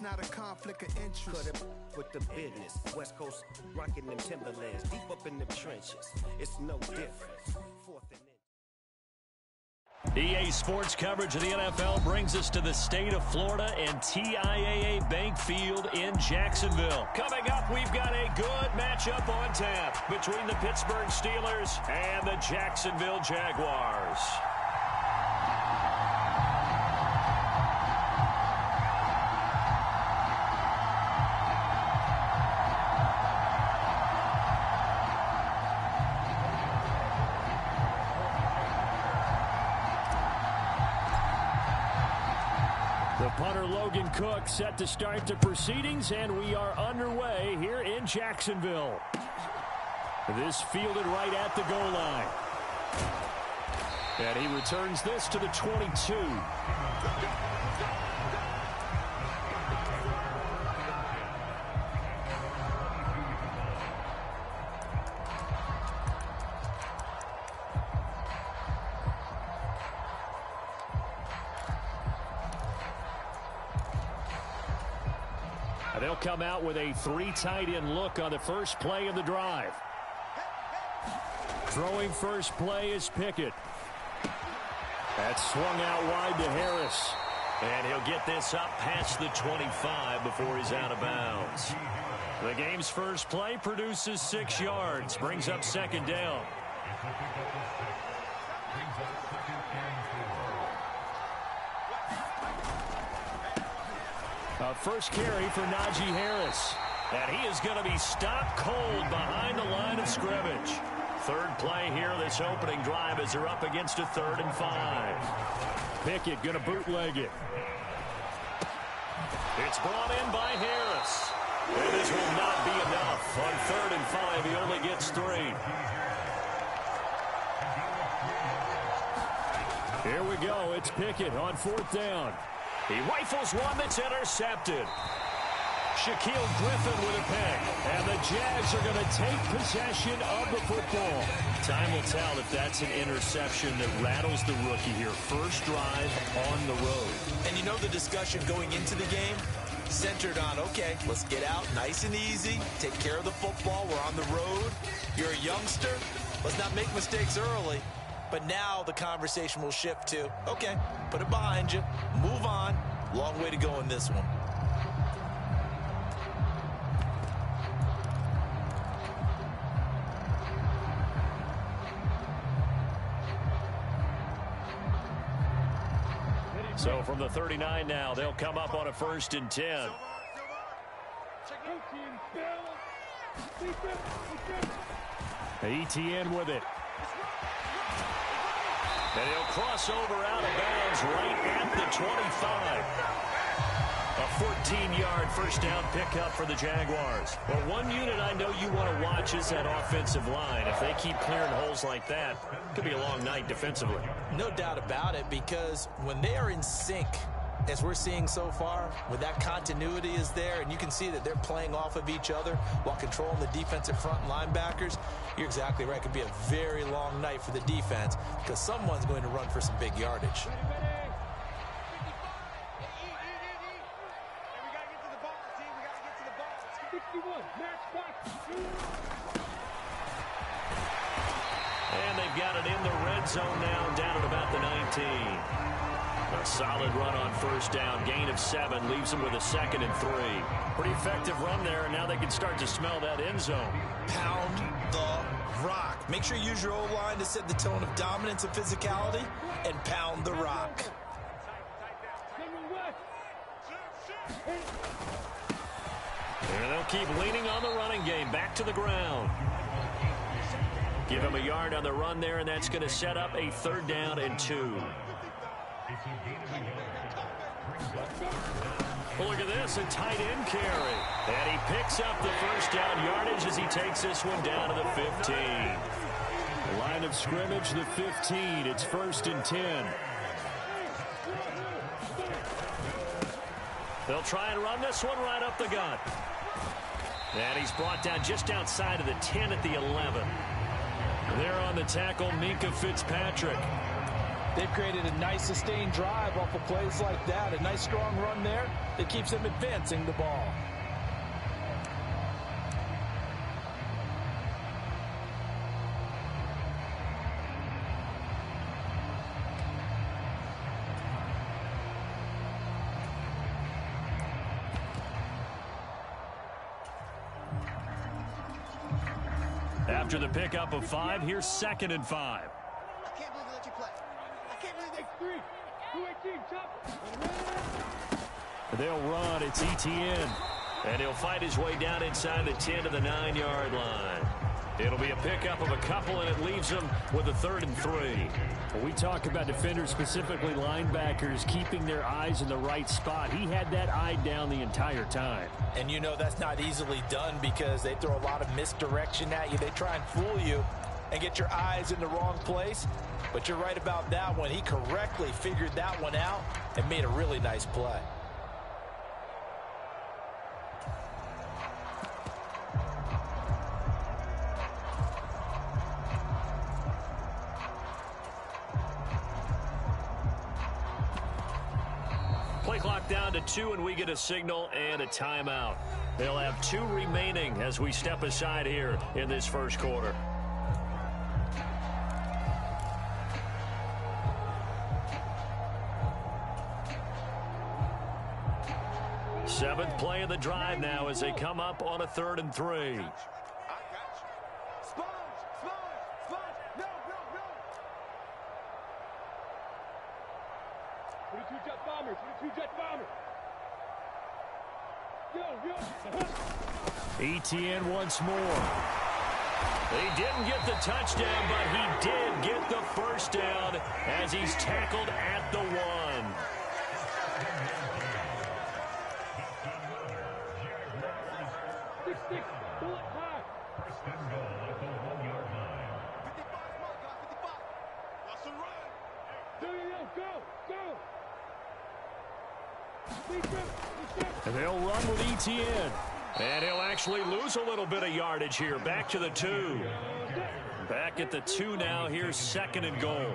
not a conflict of interest. Cut it with the business. West Coast rocking them Timberlands. Deep up in them trenches. It's no difference. Fourth and EA Sports coverage of the NFL brings us to the state of Florida and TIAA Bank Field in Jacksonville. Coming up, we've got a good matchup on tap between the Pittsburgh Steelers and the Jacksonville Jaguars. Punter Logan Cook set to start the proceedings, and we are underway here in Jacksonville. This fielded right at the goal line. And he returns this to the 22. They'll come out with a 3 tight end look on the first play of the drive. Throwing first play is Pickett. That's swung out wide to Harris. And he'll get this up past the 25 before he's out of bounds. The game's first play produces 6 yards. Brings up second down. First carry for Najee Harris. And he is going to be stopped cold behind the line of scrimmage. Third play here this opening drive as they're up against a 3rd and 5. Pickett going to bootleg it. It's brought in by Harris. And this will not be enough. On 3rd and 5, he only gets 3. Here we go. It's Pickett on 4th down. He rifles one that's intercepted. Shaquille Griffin with a pick. And the Jags are going to take possession of the football. Time will tell if that's an interception that rattles the rookie here. First drive on the road. And you know the discussion going into the game? Centered on, okay, let's get out nice and easy. Take care of the football. We're on the road. You're a youngster. Let's not make mistakes early. But now the conversation will shift to, okay, put it behind you, move on. Long way to go in this one. So from the 39 now, they'll come up on a 1st and 10. Etienne with it. And he'll cross over out of bounds right at the 25. A 14-yard first down pickup for the Jaguars. Well, one unit I know you want to watch is that offensive line. If they keep clearing holes like that, it could be a long night defensively. No doubt about it, because when they are in sync, as we're seeing so far, when that continuity is there and you can see that they're playing off of each other while controlling the defensive front linebackers, you're exactly right. It could be a very long night for the defense because someone's going to run for some big yardage. And they've got it in the red zone now, down at about the 19. A solid run on first down. Gain of 7 leaves them with a 2nd and 3. Pretty effective run there, and now they can start to smell that end zone. Pound the rock. Make sure you use your O-line to set the tone of dominance and physicality, and pound the rock. And they'll keep leaning on the running game. Back to the ground. Give him a yard on the run there, and that's going to set up a 3rd down and 2. Well, look at this, a tight end carry. And he picks up the first down yardage as he takes this one down to the 15. Line of scrimmage, the 15. It's 1st and 10. They'll try and run this one right up the gut. And he's brought down just outside of the 10 at the 11. There on the tackle, Minkah Fitzpatrick. They've created a nice sustained drive off of plays like that. A nice strong run there that keeps them advancing the ball. After the pickup of 5, here's 2nd and 5. I can't believe they let you play. I can't believe they... 3, 2, 18, chop. They'll run. It's Etienne. And he'll fight his way down inside the 10 to the 9-yard line. It'll be a pickup of a couple, and it leaves them with a 3rd and 3. Well, we talk about defenders, specifically linebackers, keeping their eyes in the right spot. He had that eye down the entire time. And you know that's not easily done because they throw a lot of misdirection at you. They try and fool you and get your eyes in the wrong place. But you're right about that one. He correctly figured that one out and made a really nice play. Play clock down to 2, and we get a signal and a timeout. They'll have 2 remaining as we step aside here in this first quarter. Seventh play of the drive now as they come up on a 3rd and 3. Etienne once more. He didn't get the touchdown, but he did get the first down as he's tackled at the 1. And they'll run with Etienne. And he'll actually lose a little bit of yardage here. Back to the 2. Back at the 2 now. Here's 2nd and goal.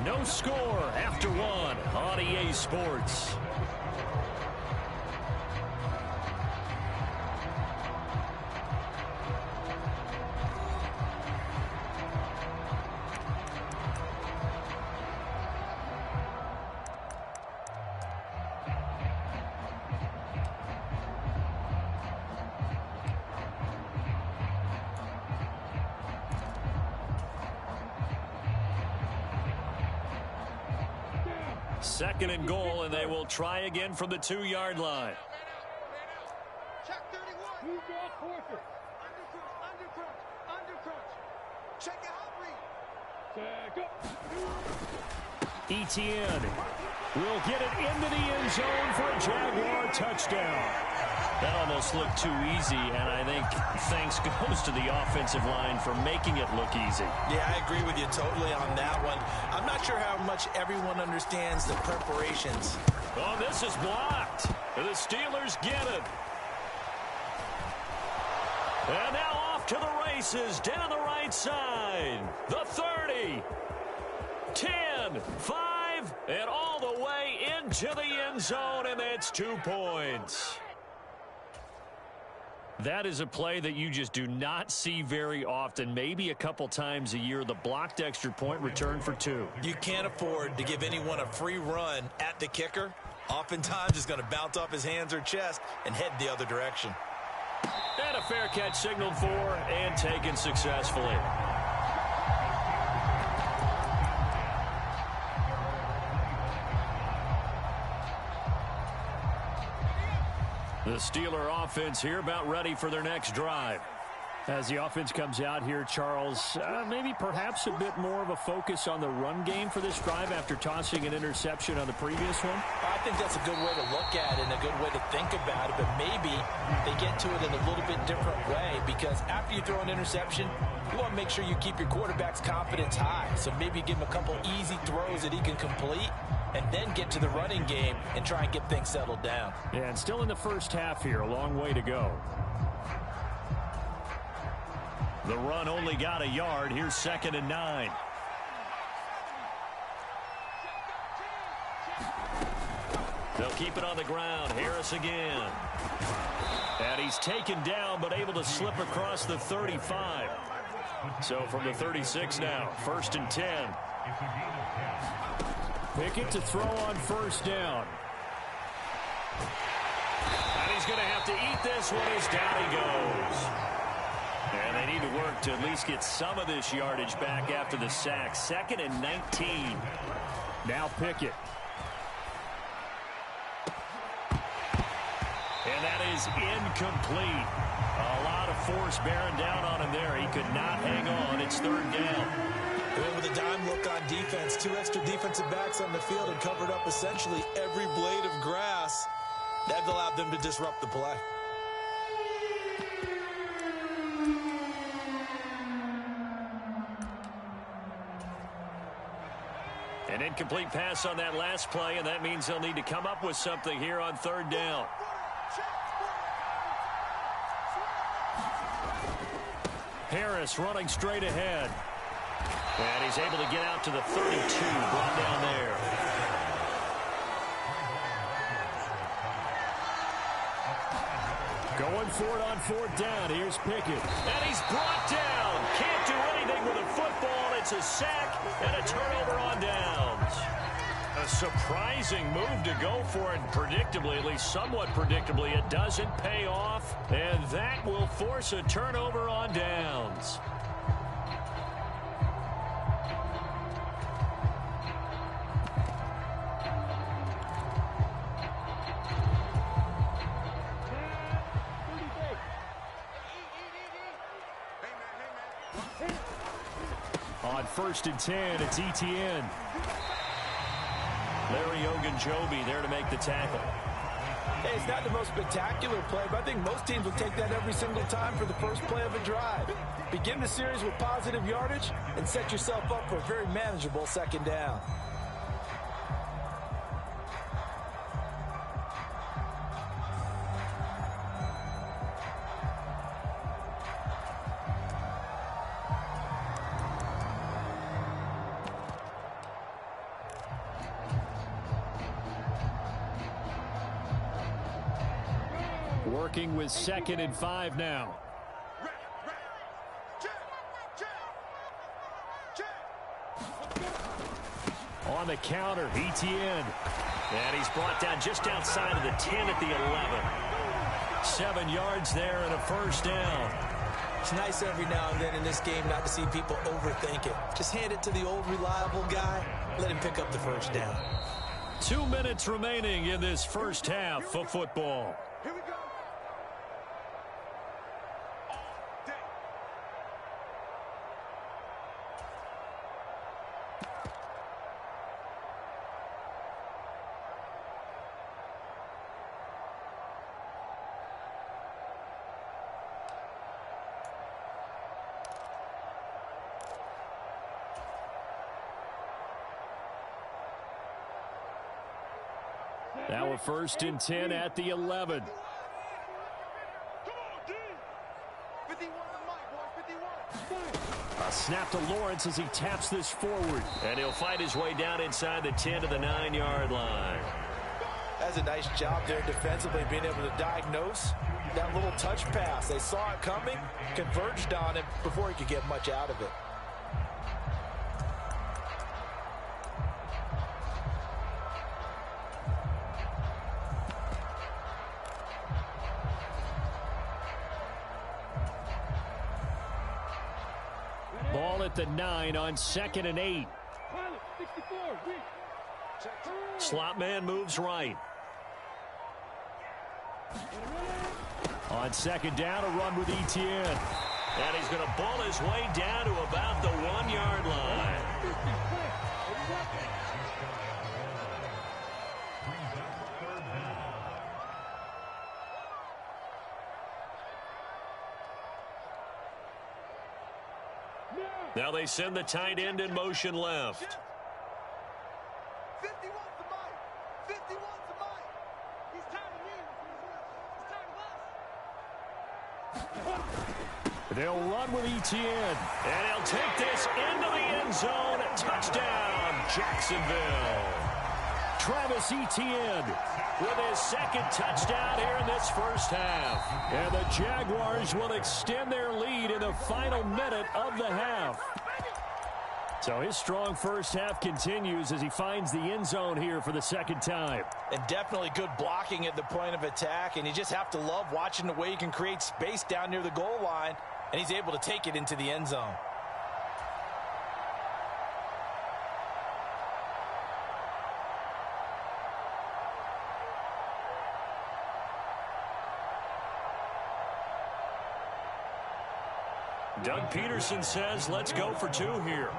No score after 1 on EA Sports. Second and goal, and they will try again from the 2-yard line. Check 31. Check it out, Etienne will get it into the end zone for a Jaguar touchdown. That almost looked too easy, and I think thanks goes to the offensive line for making it look easy. Yeah, I agree with you totally on that one. I'm not sure how much everyone understands the preparations. Oh, this is blocked. The Steelers get it. And now off to the races down the right side. The 30, 10, 5, and all the way into the end zone, and that's 2 points. That is a play that you just do not see very often. Maybe a couple times a year, the blocked extra point return for 2. You can't afford to give anyone a free run at the kicker. Oftentimes, he's going to bounce off his hands or chest and head the other direction. And a fair catch signaled for and taken successfully. The Steeler offense here about ready for their next drive. As the offense comes out here, Charles, maybe perhaps a bit more of a focus on the run game for this drive after tossing an interception on the previous one? I think that's a good way to look at it and a good way to think about it, but maybe they get to it in a little bit different way because after you throw an interception, you want to make sure you keep your quarterback's confidence high. So maybe give him a couple easy throws that he can complete and then get to the running game and try and get things settled down. Yeah, and still in the first half here, a long way to go. The run only got a yard. Here's 2nd and 9. They'll keep it on the ground. Harris again. And he's taken down, but able to slip across the 35. So from the 36 now, 1st and 10. Pickett to throw on 1st down. And he's going to have to eat this one as down he goes. And they need to work to at least get some of this yardage back after the sack. 2nd and 19. Now Pickett. And that is incomplete. A lot of force bearing down on him there. He could not hang on. It's 3rd down. And with a dime look on defense, 2 extra defensive backs on the field and covered up essentially every blade of grass. That allowed them to disrupt the play. An incomplete pass on that last play, and that means they'll need to come up with something here on 3rd down. Harris running straight ahead. And he's able to get out to the 32, brought down there. Going for it on 4th down. Here's Pickett. And he's brought down. Can't do anything with a football. It's a sack and a turnover on downs. A surprising move to go for it. Predictably, at least somewhat predictably, it doesn't pay off. And that will force a turnover on downs. On 1st and 10, it's Etienne. Larry Ogunjobi there to make the tackle. Hey, it's not the most spectacular play, but I think most teams will take that every single time for the first play of a drive. Begin the series with positive yardage and set yourself up for a very manageable 2nd down. Working with 2nd and 5 now. On the counter, Etienne. And he's brought down just outside of the 10 at the 11. 7 yards there and a 1st down. It's nice every now and then in this game not to see people overthink it. Just hand it to the old reliable guy. Let him pick up the 1st down. 2 minutes remaining in this first half of football. Here we go. Now a 1st and 10 at the 11. A snap to Lawrence as he taps this forward. And he'll fight his way down inside the 10 to the 9-yard line. That's a nice job there defensively, being able to diagnose that little touch pass. They saw it coming, converged on it before he could get much out of it. Ball at the 9 on 2nd and 8. Slot man moves right. On 2nd down, a run with Etienne. And he's going to ball his way down to about the 1-yard line. Now they send the tight end in motion left. 51 for 51's mine. He's tired of me. He's tired of us. They'll run with Etienne. And he'll take this into the end zone. Touchdown, Jacksonville. Travis Etienne with his second touchdown here in this first half. And the Jaguars will extend their lead in the final minute of the half. So his strong first half continues as he finds the end zone here for the second time. And definitely good blocking at the point of attack. And you just have to love watching the way he can create space down near the goal line. And he's able to take it into the end zone. Doug Peterson says, let's go for two here.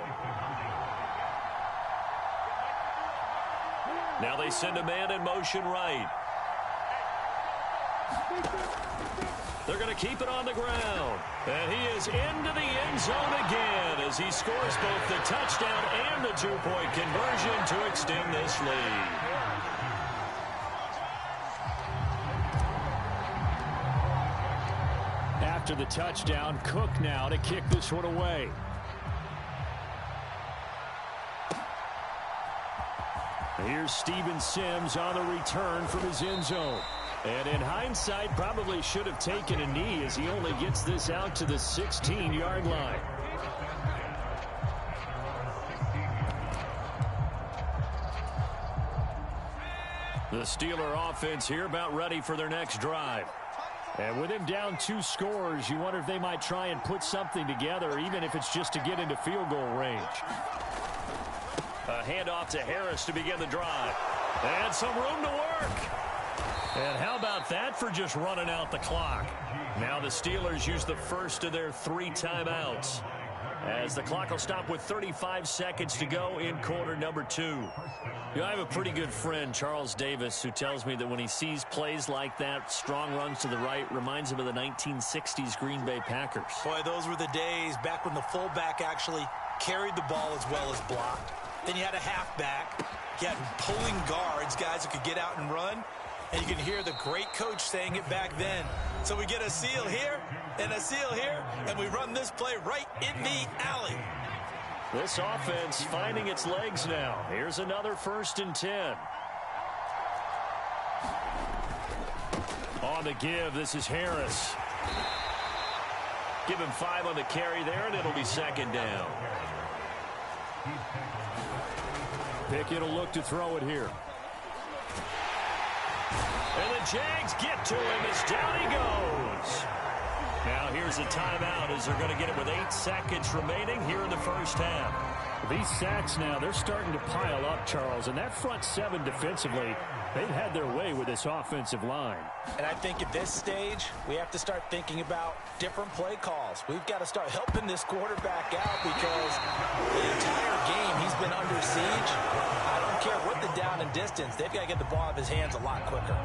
Now they send a man in motion right. They're going to keep it on the ground. And he is into the end zone again as he scores both the touchdown and the two-point conversion to extend this lead. After the touchdown, Cook now to kick this one away. Here's Steven Sims on the return from his end zone. And in hindsight, probably should have taken a knee as he only gets this out to the 16-yard line. The Steeler offense here about ready for their next drive. And with him down 2 scores, you wonder if they might try and put something together, even if it's just to get into field goal range. A handoff to Harris to begin the drive. And some room to work. And how about that for just running out the clock? Now the Steelers use the first of their 3 timeouts, as the clock will stop with 35 seconds to go in quarter number 2. You know, I have a pretty good friend, Charles Davis, who tells me that when he sees plays like that, strong runs to the right, reminds him of the 1960s Green Bay Packers. Boy, those were the days back when the fullback actually carried the ball as well as blocked. Then you had a halfback. You had pulling guards, guys who could get out and run. And you can hear the great coach saying it back then. So we get a seal here and a seal here, and we run this play right in the alley. This offense finding its legs now. Here's another 1st and 10. On the give, this is Harris. Give him 5 on the carry there, and it'll be 2nd down. Pickett will look to throw it here. And the Jags get to him as down he goes. Now here's a timeout as they're going to get it with 8 seconds remaining here in the first half. These sacks now, they're starting to pile up, Charles. And that front 7 defensively, they've had their way with this offensive line. And I think at this stage, we have to start thinking about different play calls. We've got to start helping this quarterback out because the entire game he's been under siege. I don't care what the down and distance, they've got to get the ball out of his hands a lot quicker.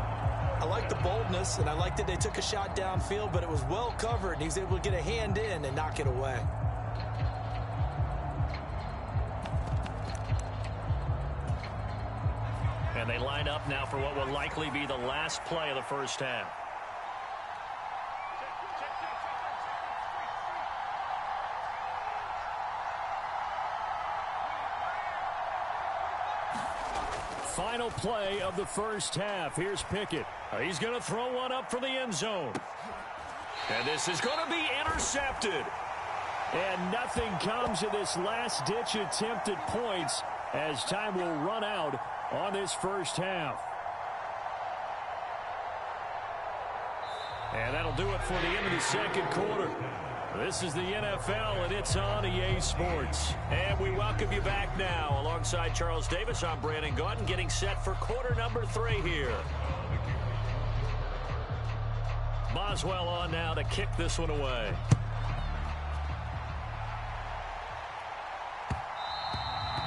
I like the boldness, and I like that they took a shot downfield, but it was well covered, and he was able to get a hand in and knock it away. And they line up now for what will likely be the last play of the first half. Final play of the first half. Here's Pickett. He's going to throw one up for the end zone. And this is going to be intercepted. And nothing comes of this last-ditch attempt at points as time will run out on this first half. And that'll do it for the end of the second quarter. This is the NFL, and it's on EA Sports. And we welcome you back now. Alongside Charles Davis, I'm Brandon Gaudin, getting set for quarter number 3 here. Boswell on now to kick this one away.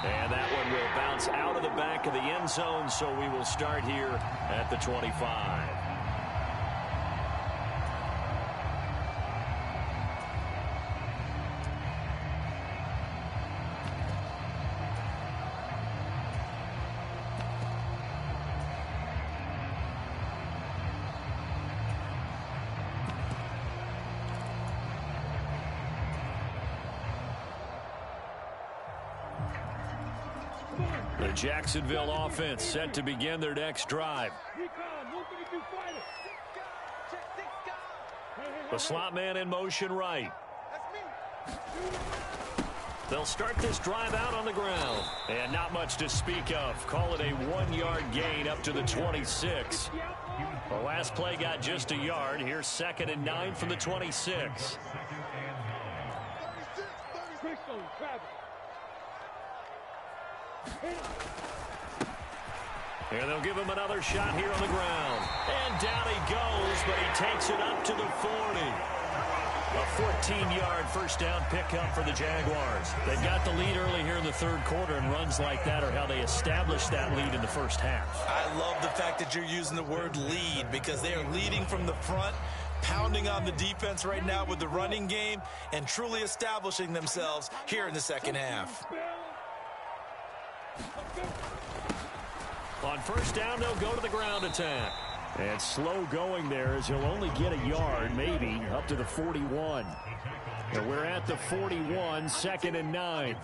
And that one will bounce out of the back of the end zone, so we will start here at the 25. The Jacksonville offense set to begin their next drive. The slot man in motion right. They'll start this drive out on the ground. And not much to speak of. Call it a 1-yard gain up to the 26. The last play got just a yard. Here's 2nd and 9 from the 26. And they'll give him another shot here on the ground. And down he goes, but he takes it up to the 40. A 14-yard first down pickup for the Jaguars. They've got the lead early here in the third quarter, and runs like that are how they established that lead in the first half. I love the fact that you're using the word lead, because they are leading from the front, pounding on the defense right now with the running game, and truly establishing themselves here in the second half. On first down, they'll go to the ground attack. And slow going there, as he'll only get a yard, maybe, up to the 41. And we're at the 41, 2nd and 9.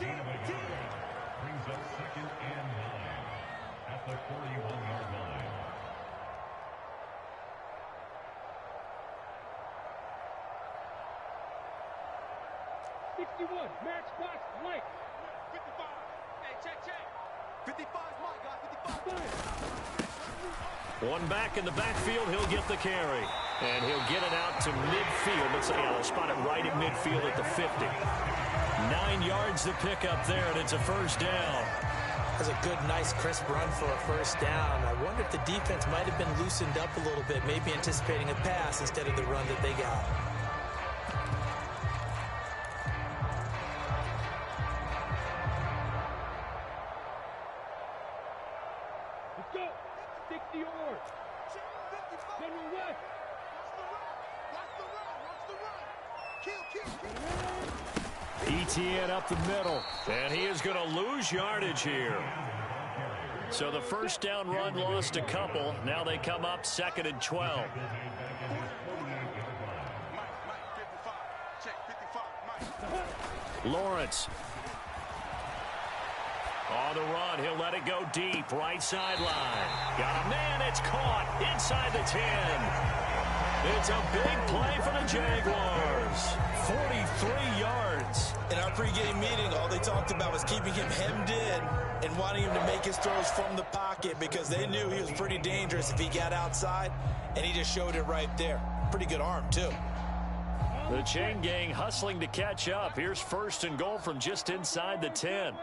Match box blank. 55. Hey, check. 55 is mine, guys. 55. One back in the backfield, he'll get the carry. And he'll get it out to midfield. Let's say, they'll spot it right in midfield at the 50. 9 yards to pick up there, and it's a first down. That's a good, nice, crisp run for a first down. I wonder if the defense might have been loosened up a little bit, maybe anticipating a pass instead of the run that they got. ETN up the middle, and he is going to lose yardage here. So the first down run lost a couple. Now they come up 2nd and 12. Lawrence. On the run, he'll let it go deep, right sideline. Got a man, it's caught inside the 10. It's a big play for the Jaguars. 43 yards. In our pregame meeting, all they talked about was keeping him hemmed in and wanting him to make his throws from the pocket, because they knew he was pretty dangerous if he got outside, and he just showed it right there. Pretty good arm, too. The chain gang hustling to catch up. Here's 1st and goal from just inside the 10.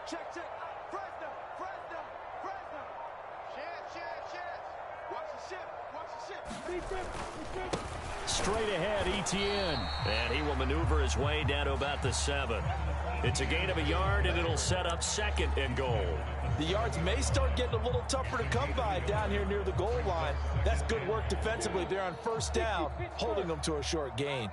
Check. Fresno. Chance. Watch the ship. Straight ahead, ETN. And he will maneuver his way down to about the 7. It's a gain of a yard, and it'll set up 2nd and goal. The yards may start getting a little tougher to come by down here near the goal line. That's good work defensively there on first down, holding them to a short gain.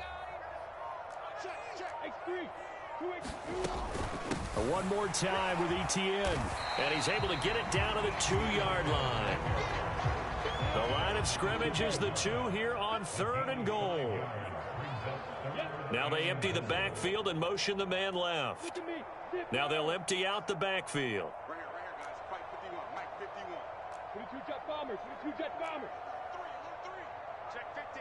One more time with ETN. And he's able to get it down to the 2-yard line. The line of scrimmage is the 2 here on 3rd and goal. Now they empty the backfield and motion the man left. Now they'll empty out the backfield. Right here, guys. Fight 51. Mike 51. 22 jet bombers. 22 jet bombers. 3. Check 50.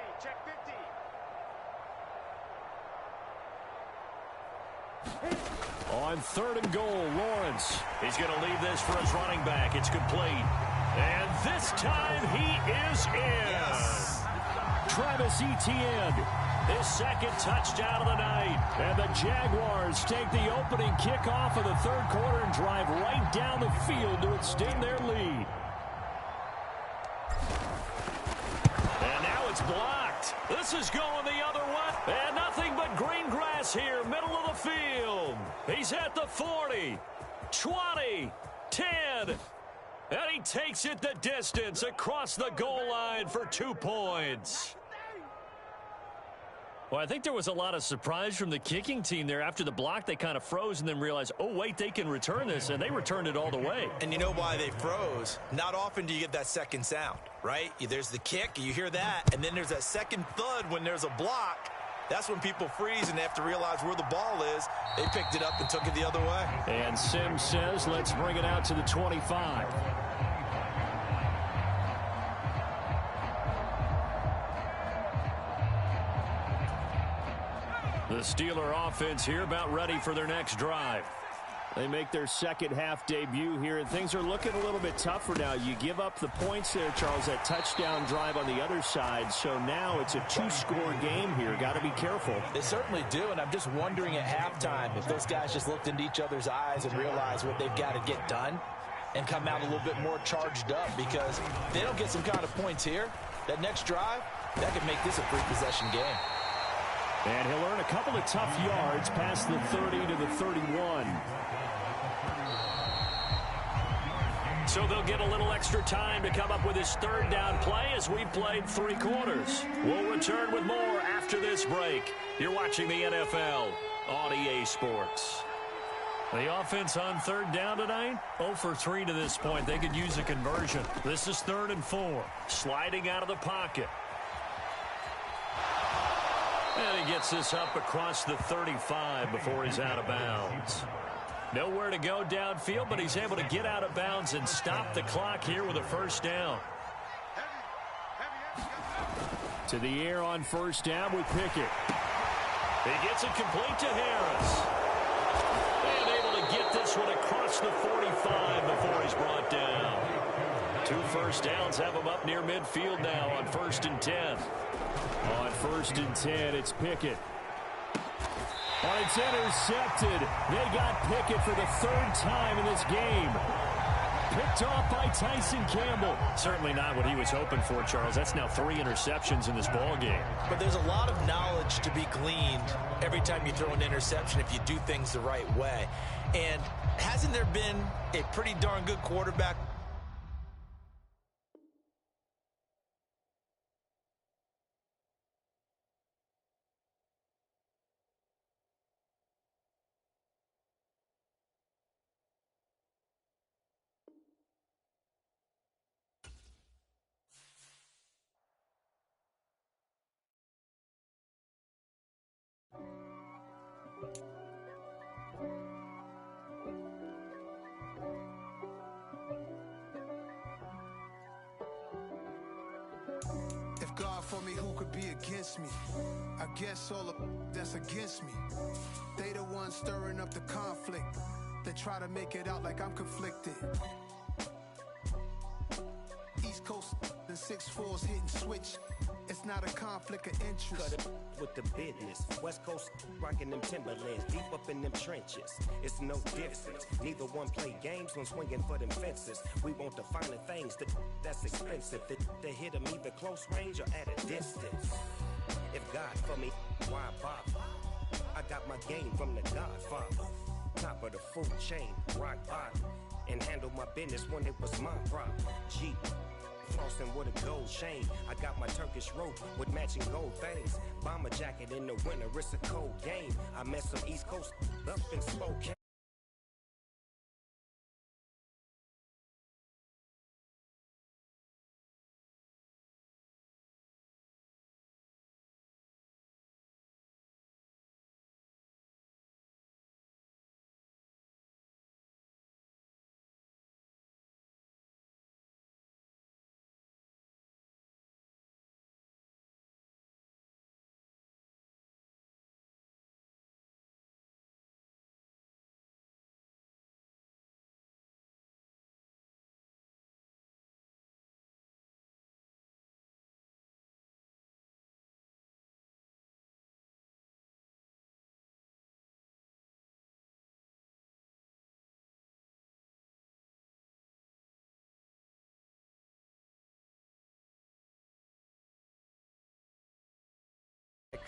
On 3rd and goal, Lawrence. He's going to leave this for his running back. It's complete. And this time he is in. Yes. Travis Etienne, his 2nd touchdown of the night. And the Jaguars take the opening kickoff of the 3rd quarter and drive right down the field to extend their lead. And now it's blocked. This is going the other way. And nothing but green grass here, middle of the field. He's at the 40, 20, 10. And he takes it the distance across the goal line for 2 points. Well, I think there was a lot of surprise from the kicking team there. After the block, they kind of froze and then realized, oh, wait, they can return this, and they returned it all the way. And you know why they froze? Not often do you get that second sound, right? There's the kick, you hear that, and then there's that second thud when there's a block. That's when people freeze and they have to realize where the ball is. They picked it up and took it the other way. And Sims says, let's bring it out to the 25. The Steeler offense here about ready for their next drive. They make their second half debut here, and things are looking a little bit tougher now. You give up the points there, Charles, that touchdown drive on the other side. So now it's a two-score game here. Got to be careful. They certainly do, and I'm just wondering at halftime if those guys just looked into each other's eyes and realized what they've got to get done and come out a little bit more charged up, because if they don't get some kind of points here, that next drive, that could make this a three-possession game. And he'll earn a couple of tough yards past the 30 to the 31. So they'll get a little extra time to come up with his third down play as we've played 3 quarters. We'll return with more after this break. You're watching the NFL on EA Sports. The offense on third down tonight, 0 for 3 to this point. They could use a conversion. This is 3rd and 4. Sliding out of the pocket. And he gets this up across the 35 before he's out of bounds. Nowhere to go downfield, but he's able to get out of bounds and stop the clock here with a first down. To the air on first down with Pickett. He gets it complete to Harris. And able to get this one across the 45 before he's brought down. 2 first downs have him up near midfield now on 1st and 10. On 1st and 10, it's Pickett. Oh, it's intercepted. They got Pickett for the 3rd time in this game. Picked off by Tyson Campbell. Certainly not what he was hoping for, Charles. That's now 3 interceptions in this ball game. But there's a lot of knowledge to be gleaned every time you throw an interception if you do things the right way. And hasn't there been a pretty darn good quarterback? If God for me, who could be against me? I guess all of that's against me. They the ones stirring up the conflict. They try to make it out like I'm conflicted. East Coast and 6'4's hitting switch. It's not a conflict of interest. Cut it with the business. West Coast rocking them Timberlands, deep up in them trenches. It's no difference. Neither one play games when swinging for them fences. We want the finer things that's expensive. They hit them either close range or at a distance. If God for me, why bother? I got my game from the Godfather. Top of the food chain, rock bottom. And handle my business when it was my problem. Jeep. Flossing with a gold chain. I got my Turkish rope with matching gold things. Bomber jacket in the winter, it's a cold game. I met some East Coast up in Spokane.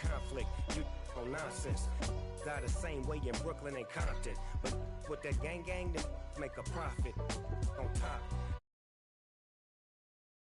Conflict, you on nonsense. Got the same way in Brooklyn and Compton, but with that gang, they make a profit on top.